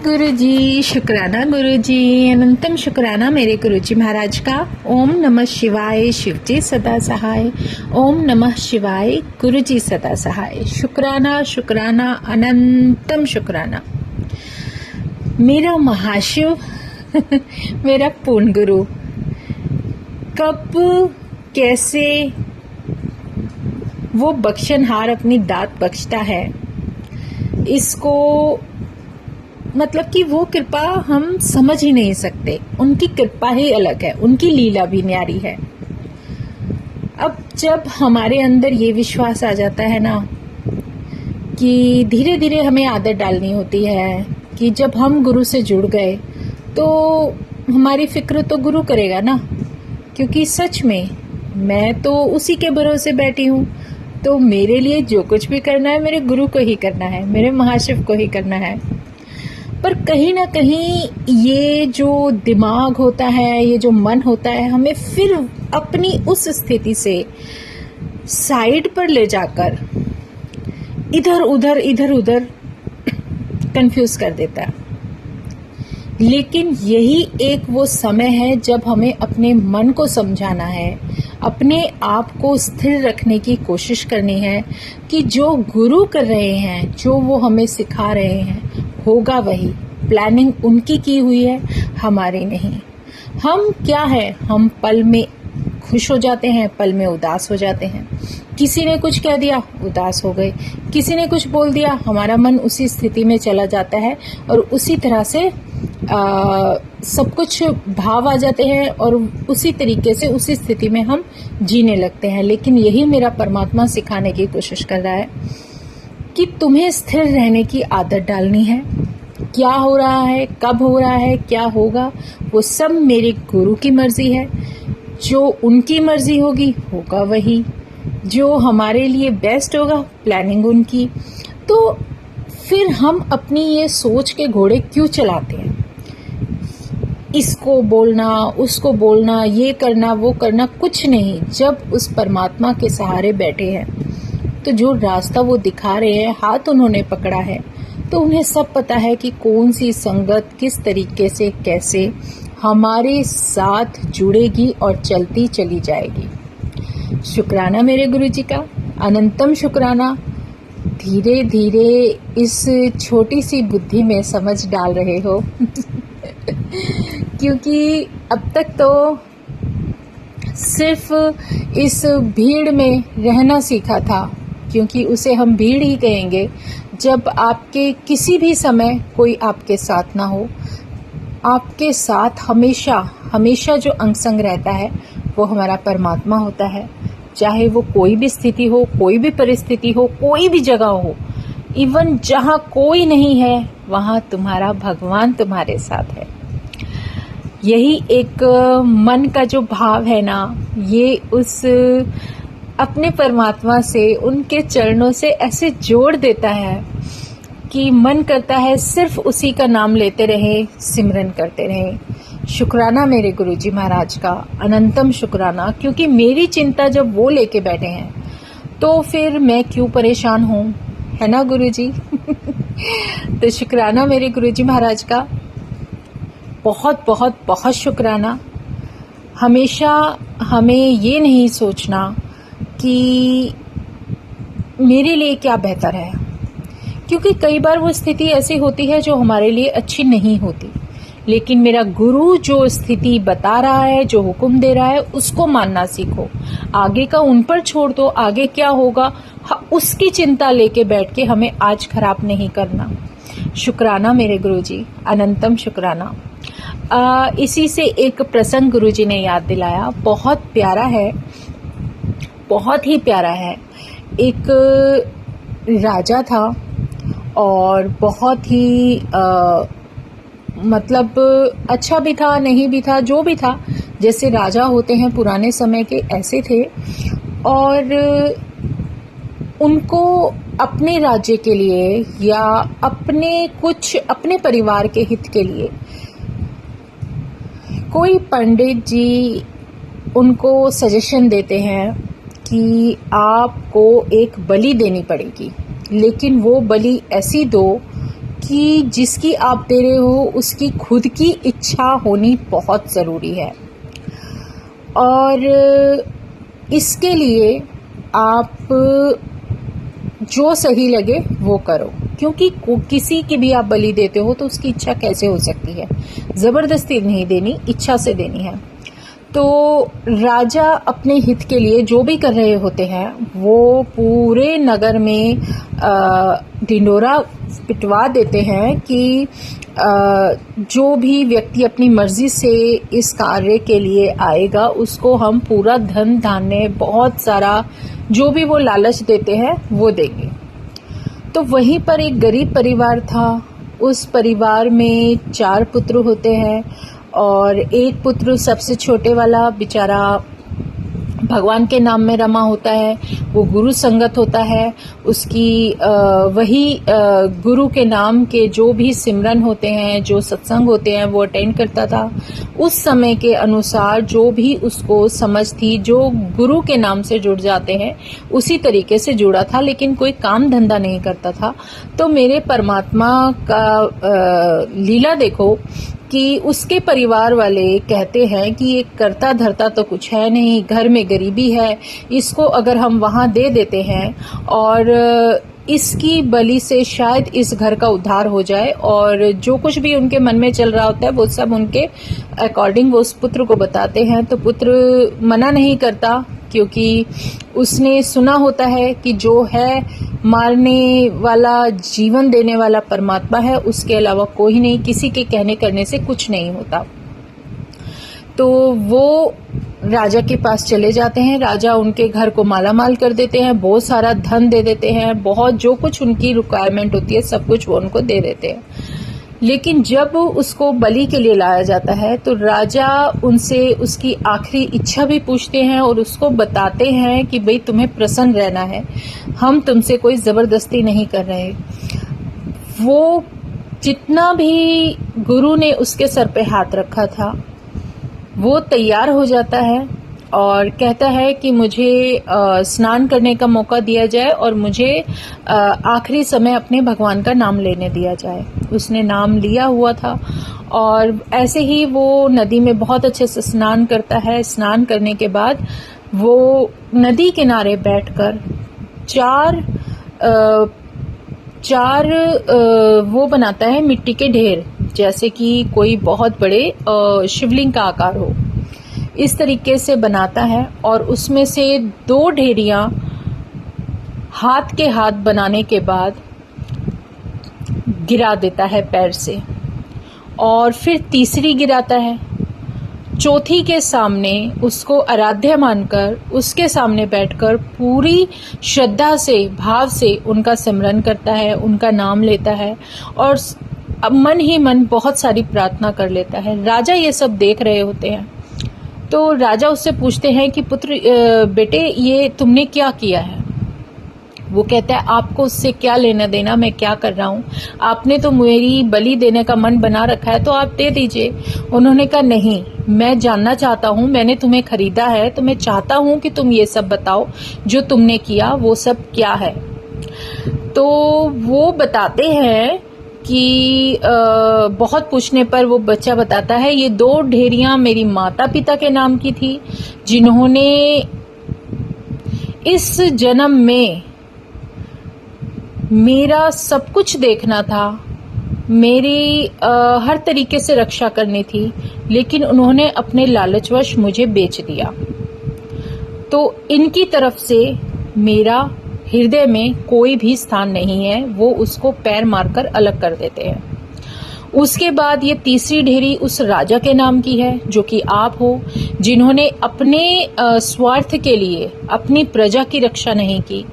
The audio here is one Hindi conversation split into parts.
गुरुजी, शुक्राना गुरुजी, अनंतम शुक्राना मेरे गुरुजी महाराज का। ओम नमः शिवाय, शिवजी सदा सहाय। ओम नमः शिवाय, गुरुजी सदा सहाय। शुक्राना शुक्राना अनंतम शुक्राना मेरा महाशिव मेरा पूर्ण गुरु कब कैसे वो बख्शनहार अपनी दात बख्शता है, इसको मतलब कि वो कृपा हम समझ ही नहीं सकते। उनकी कृपा ही अलग है, उनकी लीला भी न्यारी है। अब जब हमारे अंदर ये विश्वास आ जाता है ना कि धीरे धीरे हमें आदत डालनी होती है कि जब हम गुरु से जुड़ गए तो हमारी फिक्र तो गुरु करेगा ना, क्योंकि सच में मैं तो उसी के भरोसे बैठी हूँ। तो मेरे लिए जो कुछ भी करना है मेरे गुरु को ही करना है, मेरे महाशिव को ही करना है। पर कहीं ना कहीं ये जो दिमाग होता है, ये जो मन होता है, हमें फिर अपनी उस स्थिति से साइड पर ले जाकर इधर उधर कंफ्यूज कर देता है। लेकिन यही एक वो समय है जब हमें अपने मन को समझाना है, अपने आप को स्थिर रखने की कोशिश करनी है कि जो गुरु कर रहे हैं, जो वो हमें सिखा रहे हैं, होगा वही। प्लानिंग उनकी की हुई है, हमारी नहीं। हम क्या है, हम पल में खुश हो जाते हैं, पल में उदास हो जाते हैं। किसी ने कुछ कह दिया, उदास हो गए। किसी ने कुछ बोल दिया, हमारा मन उसी स्थिति में चला जाता है और उसी तरह से सब कुछ भाव आ जाते हैं और उसी तरीके से उसी स्थिति में हम जीने लगते हैं। लेकिन यही मेरा परमात्मा सिखाने की कोशिश कर रहा है कि तुम्हें स्थिर रहने की आदत डालनी है। क्या हो रहा है, कब हो रहा है, क्या होगा, वो सब मेरे गुरु की मर्जी है। जो उनकी मर्जी होगी, होगा वही। जो हमारे लिए बेस्ट होगा, प्लानिंग उनकी। तो फिर हम अपनी ये सोच के घोड़े क्यों चलाते हैं? इसको बोलना, उसको बोलना, ये करना, वो करना, कुछ नहीं। जब उस परमात्मा के सहारे बैठे हैं तो जो रास्ता वो दिखा रहे हैं, हाथ उन्होंने पकड़ा है, तो उन्हें सब पता है कि कौन सी संगत किस तरीके से कैसे हमारे साथ जुड़ेगी और चलती चली जाएगी। शुक्राना मेरे गुरुजी का, अनंतम शुक्राना। धीरे धीरे इस छोटी सी बुद्धि में समझ डाल रहे हो क्योंकि अब तक तो सिर्फ इस भीड़ में रहना सीखा था, क्योंकि उसे हम भीड़ ही कहेंगे जब आपके किसी भी समय कोई आपके साथ ना हो। आपके साथ हमेशा हमेशा जो अंग संग रहता है वो हमारा परमात्मा होता है। चाहे वो कोई भी स्थिति हो, कोई भी परिस्थिति हो, कोई भी जगह हो, इवन जहाँ कोई नहीं है वहाँ तुम्हारा भगवान तुम्हारे साथ है। यही एक मन का जो भाव है ना, ये उस अपने परमात्मा से, उनके चरणों से ऐसे जोड़ देता है कि मन करता है सिर्फ उसी का नाम लेते रहे, सिमरन करते रहे। शुक्राना मेरे गुरुजी महाराज का, अनंतम शुक्राना। क्योंकि मेरी चिंता जब वो लेके बैठे हैं तो फिर मैं क्यों परेशान हूँ, है ना गुरुजी? तो शुक्राना मेरे गुरुजी महाराज का, बहुत बहुत बहुत शुक्राना। हमेशा हमें ये नहीं सोचना कि मेरे लिए क्या बेहतर है, क्योंकि कई बार वो स्थिति ऐसी होती है जो हमारे लिए अच्छी नहीं होती। लेकिन मेरा गुरु जो स्थिति बता रहा है, जो हुक्म दे रहा है, उसको मानना सीखो। आगे का उन पर छोड़ दो, आगे क्या होगा उसकी चिंता लेके बैठ के हमें आज खराब नहीं करना। शुक्राना मेरे गुरुजी, अनंतम शुक्राना। इसी से एक प्रसंग गुरुजी ने याद दिलाया, बहुत प्यारा है, बहुत ही प्यारा है। एक राजा था और बहुत ही मतलब अच्छा भी था, नहीं भी था, जो भी था, जैसे राजा होते हैं पुराने समय के, ऐसे थे। और उनको अपने राज्य के लिए या अपने परिवार के हित के लिए कोई पंडित जी उनको सजेशन देते हैं कि आपको एक बलि देनी पड़ेगी, लेकिन वो बलि ऐसी दो कि जिसकी आप दे रहे हो उसकी खुद की इच्छा होनी बहुत ज़रूरी है। और इसके लिए आप जो सही लगे वो करो, क्योंकि किसी की भी आप बलि देते हो तो उसकी इच्छा कैसे हो सकती है? ज़बरदस्ती नहीं देनी, इच्छा से देनी है। तो राजा अपने हित के लिए जो भी कर रहे होते हैं वो पूरे नगर में ढिंढोरा पिटवा देते हैं कि जो भी व्यक्ति अपनी मर्जी से इस कार्य के लिए आएगा उसको हम पूरा धन धान्य बहुत सारा जो भी वो लालच देते हैं वो देंगे। तो वहीं पर एक गरीब परिवार था। उस परिवार में 4 पुत्र होते हैं और एक पुत्र सबसे छोटे वाला बेचारा भगवान के नाम में रमा होता है, वो गुरु संगत होता है, उसकी वही गुरु के नाम के जो भी सिमरन होते हैं, जो सत्संग होते हैं वो अटेंड करता था। उस समय के अनुसार जो भी उसको समझ थी, जो गुरु के नाम से जुड़ जाते हैं उसी तरीके से जुड़ा था, लेकिन कोई काम धंधा नहीं करता था। तो मेरे परमात्मा का लीला देखो कि उसके परिवार वाले कहते हैं कि ये करता धरता तो कुछ है नहीं, घर में गरीबी है, इसको अगर हम वहां दे देते हैं और इसकी बलि से शायद इस घर का उद्धार हो जाए। और जो कुछ भी उनके मन में चल रहा होता है वो सब उनके अकॉर्डिंग वो उस पुत्र को बताते हैं। तो पुत्र मना नहीं करता, क्योंकि उसने सुना होता है कि जो है मारने वाला, जीवन देने वाला परमात्मा है, उसके अलावा कोई नहीं, किसी के कहने करने से कुछ नहीं होता। तो वो राजा के पास चले जाते हैं। राजा उनके घर को मालामाल कर देते हैं, बहुत सारा धन दे देते हैं, बहुत जो कुछ उनकी रिक्वायरमेंट होती है सब कुछ वो उनको दे देते हैं। लेकिन जब उसको बलि के लिए लाया जाता है तो राजा उनसे उसकी आखिरी इच्छा भी पूछते हैं और उसको बताते हैं कि भाई तुम्हें प्रसन्न रहना है, हम तुमसे कोई जबरदस्ती नहीं कर रहे। वो जितना भी गुरु ने उसके सर पे हाथ रखा था वो तैयार हो जाता है और कहता है कि मुझे स्नान करने का मौका दिया जाए और मुझे आखिरी समय अपने भगवान का नाम लेने दिया जाए। उसने नाम लिया हुआ था और ऐसे ही वो नदी में बहुत अच्छे से स्नान करता है। स्नान करने के बाद वो नदी किनारे बैठकर चार वो बनाता है मिट्टी के ढेर, जैसे कि कोई बहुत बड़े शिवलिंग का आकार हो, इस तरीके से बनाता है और उसमें से 2 ढेरियां हाथ के हाथ बनाने के बाद गिरा देता है पैर से, और फिर तीसरी गिराता है। चौथी के सामने उसको आराध्य मानकर उसके सामने बैठकर पूरी श्रद्धा से, भाव से उनका सिमरन करता है, उनका नाम लेता है और अब मन ही मन बहुत सारी प्रार्थना कर लेता है। राजा ये सब देख रहे होते हैं। तो राजा उससे पूछते हैं कि पुत्र बेटे ये तुमने क्या किया है? वो कहता है आपको उससे क्या लेना देना, मैं क्या कर रहा हूँ, आपने तो मेरी बलि देने का मन बना रखा है तो आप दे दीजिए। उन्होंने कहा नहीं, मैं जानना चाहता हूँ, मैंने तुम्हें खरीदा है तो मैं चाहता हूँ कि तुम ये सब बताओ जो तुमने किया वो सब क्या है। तो वो बताते हैं कि बहुत पूछने पर वो बच्चा बताता है ये 2 ढेरियां मेरी माता पिता के नाम की थी, जिन्होंने इस जन्म में मेरा सब कुछ देखना था, मेरी हर तरीके से रक्षा करनी थी, लेकिन उन्होंने अपने लालचवश मुझे बेच दिया। तो इनकी तरफ से मेरा हृदय में कोई भी स्थान नहीं है, वो उसको पैर मारकर अलग कर देते हैं। उसके बाद ये तीसरी ढेरी उस राजा के नाम की है जो कि आप हो, जिन्होंने अपने स्वार्थ के लिए अपनी प्रजा की रक्षा नहीं की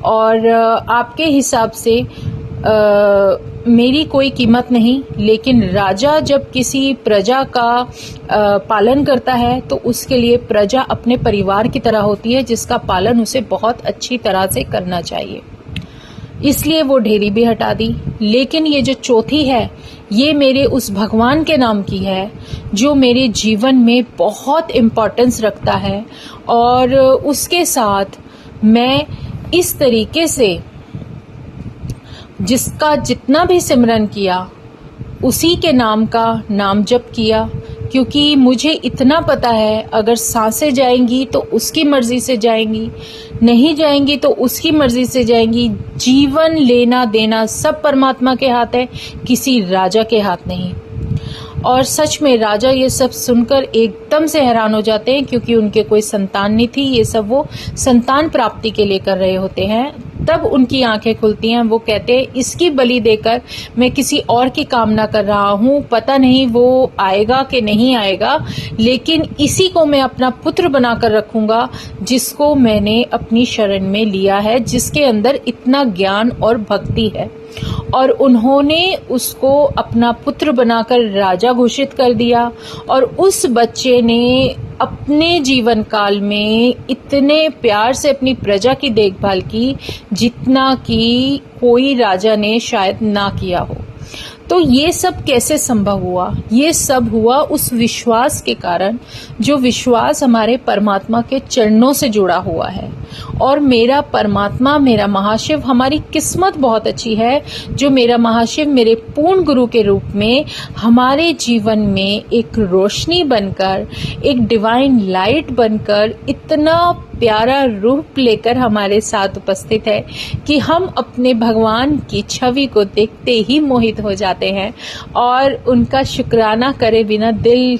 और आपके हिसाब से मेरी कोई कीमत नहीं, लेकिन राजा जब किसी प्रजा का पालन करता है तो उसके लिए प्रजा अपने परिवार की तरह होती है, जिसका पालन उसे बहुत अच्छी तरह से करना चाहिए। इसलिए वो ढेरी भी हटा दी। लेकिन ये जो चौथी है ये मेरे उस भगवान के नाम की है जो मेरे जीवन में बहुत इम्पोर्टेंस रखता है और उसके साथ मैं इस तरीके से जिसका जितना भी सिमरन किया उसी के नाम का नाम जप किया, क्योंकि मुझे इतना पता है अगर सांसें जाएंगी तो उसकी मर्जी से जाएंगी, नहीं जाएंगी तो उसकी मर्जी से जाएंगी। जीवन लेना देना सब परमात्मा के हाथ है, किसी राजा के हाथ नहीं। और सच में राजा ये सब सुनकर एकदम से हैरान हो जाते हैं, क्योंकि उनके कोई संतान नहीं थी। ये सब वो संतान प्राप्ति के लिए कर रहे होते हैं। तब उनकी आंखें खुलती हैं। वो कहते हैं इसकी बलि देकर मैं किसी और की कामना कर रहा हूँ, पता नहीं वो आएगा कि नहीं आएगा, लेकिन इसी को मैं अपना पुत्र बनाकर रखूंगा, जिसको मैंने अपनी शरण में लिया है, जिसके अंदर इतना ज्ञान और भक्ति है। और उन्होंने उसको अपना पुत्र बनाकर राजा घोषित कर दिया। और उस बच्चे ने अपने जीवन काल में इतने प्यार से अपनी प्रजा की देखभाल की जितना कि कोई राजा ने शायद ना किया हो। तो ये सब कैसे संभव हुआ? ये सब हुआ उस विश्वास के कारण, जो विश्वास हमारे परमात्मा के चरणों से जुड़ा हुआ है। और मेरा परमात्मा, मेरा महाशिव, हमारी किस्मत बहुत अच्छी है जो मेरा महाशिव मेरे पूर्ण गुरु के रूप में हमारे जीवन में एक रोशनी बनकर, एक डिवाइन लाइट बनकर, इतना प्यारा रूप लेकर हमारे साथ उपस्थित है कि हम अपने भगवान की छवि को देखते ही मोहित हो जाते हैं और उनका शुक्राना करे बिना दिल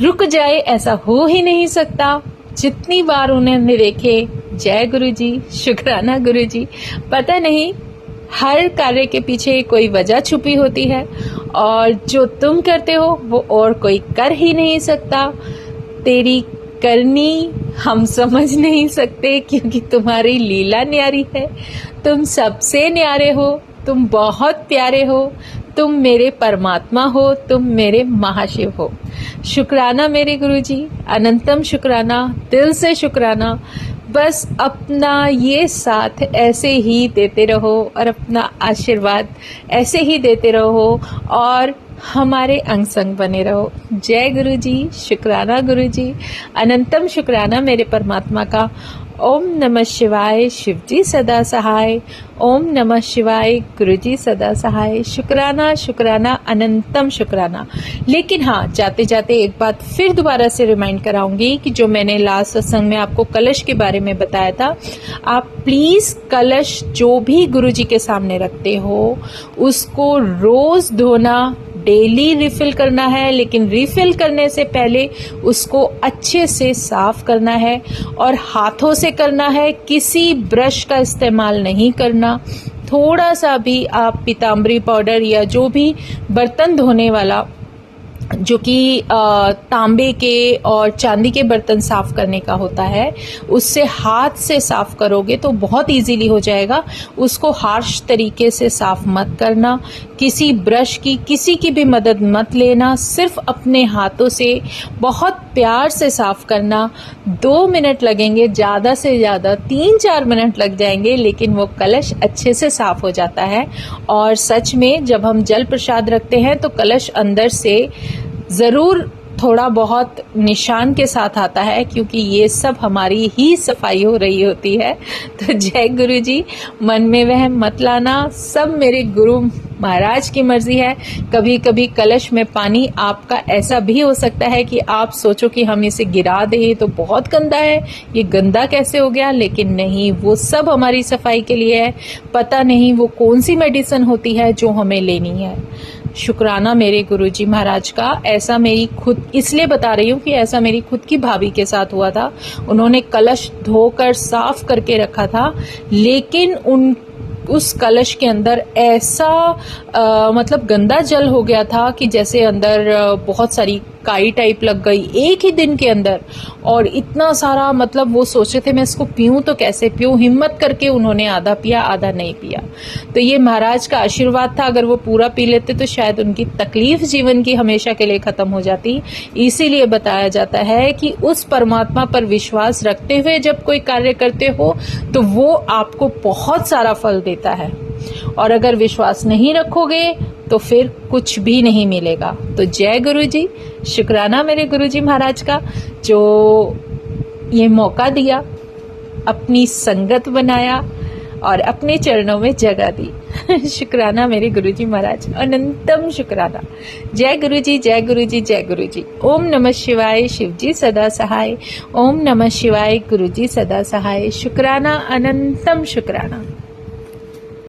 रुक जाए ऐसा हो ही नहीं सकता। जितनी बार उन्हें देखे, जय गुरु जी, शुक्राना गुरु जी। पता नहीं हर कार्य के पीछे कोई वजह छुपी होती है, और जो तुम करते हो वो और कोई कर ही नहीं सकता। तेरी करनी हम समझ नहीं सकते, क्योंकि तुम्हारी लीला न्यारी है। तुम सबसे न्यारे हो, तुम बहुत प्यारे हो, तुम मेरे परमात्मा हो, तुम मेरे महाशिव हो। शुक्राना मेरे गुरुजी, अनंतम शुक्राना, दिल से शुक्राना। बस अपना ये साथ ऐसे ही देते रहो और अपना आशीर्वाद ऐसे ही देते रहो और हमारे अंग संग बने रहो। जय गुरु जी, शुक्राना गुरु जी, अनंतम शुक्राना मेरे परमात्मा का। ओम नमः शिवाय, शिव जी सदा सहाय। ओम नमः शिवाय, गुरु जी सदा सहाय। शुक्राना शुक्राना, अनंतम शुक्राना। लेकिन हाँ, जाते जाते एक बात फिर दोबारा से रिमाइंड कराऊंगी कि जो मैंने लास्ट सत्संग में आपको कलश के बारे में बताया था, आप प्लीज कलश जो भी गुरु जी के सामने रखते हो उसको रोज धोना, डेली रिफिल करना है, लेकिन रिफिल करने से पहले उसको अच्छे से साफ करना है और हाथों से करना है। किसी ब्रश का इस्तेमाल नहीं करना। थोड़ा सा भी आप पीतांबरी पाउडर या जो भी बर्तन धोने वाला, जो कि तांबे के और चांदी के बर्तन साफ करने का होता है, उससे हाथ से साफ करोगे तो बहुत इजीली हो जाएगा। उसको हार्श तरीके से साफ मत करना, किसी ब्रश की, किसी की भी मदद मत लेना, सिर्फ अपने हाथों से बहुत प्यार से साफ करना। 2 मिनट लगेंगे, ज़्यादा से ज़्यादा 3-4 मिनट लग जाएंगे, लेकिन वो कलश अच्छे से साफ हो जाता है। और सच में जब हम जल प्रसाद रखते हैं तो कलश अंदर से ज़रूर थोड़ा बहुत निशान के साथ आता है, क्योंकि ये सब हमारी ही सफाई हो रही होती है। तो जय गुरु जी, मन में वह मत लाना, सब मेरे गुरु महाराज की मर्जी है। कभी कभी कलश में पानी आपका ऐसा भी हो सकता है कि आप सोचो कि हम इसे गिरा दें तो बहुत गंदा है, ये गंदा कैसे हो गया, लेकिन नहीं, वो सब हमारी सफाई के लिए है। पता नहीं वो कौन सी मेडिसिन होती है जो हमें लेनी है। शुक्राना मेरे गुरुजी महाराज का। ऐसा मेरी खुद इसलिए बता रही हूँ कि ऐसा मेरी खुद की भाभी के साथ हुआ था। उन्होंने कलश धोकर साफ करके रखा था, लेकिन उस कलश के अंदर ऐसा मतलब गंदा जल हो गया था कि जैसे अंदर बहुत सारी काई टाइप लग गई एक ही दिन के अंदर। और इतना सारा, मतलब वो सोचे थे मैं इसको पीऊं तो कैसे पीऊं। हिम्मत करके उन्होंने आधा पिया, आधा नहीं पिया। तो ये महाराज का आशीर्वाद था, अगर वो पूरा पी लेते तो शायद उनकी तकलीफ जीवन की हमेशा के लिए खत्म हो जाती। इसीलिए बताया जाता है कि उस परमात्मा पर विश्वास रखते हुए जब कोई कार्य करते हो तो वो आपको बहुत सारा फल देता है, और अगर विश्वास नहीं रखोगे तो फिर कुछ भी नहीं मिलेगा। तो जय गुरु जी, शुक्राना मेरे गुरु जी महाराज का, जो ये मौका दिया, अपनी संगत बनाया और अपने चरणों में जगह दी। शुक्राना मेरे गुरुजी महाराज, अनंतम शुक्राना। जय गुरुजी, जय गुरुजी, जय गुरुजी। ओम नमः शिवाय, शिवजी सदा सहाय। ओम नमः शिवाय, गुरुजी सदा सहाय। शुक्राना, अनंतम शुक्राना।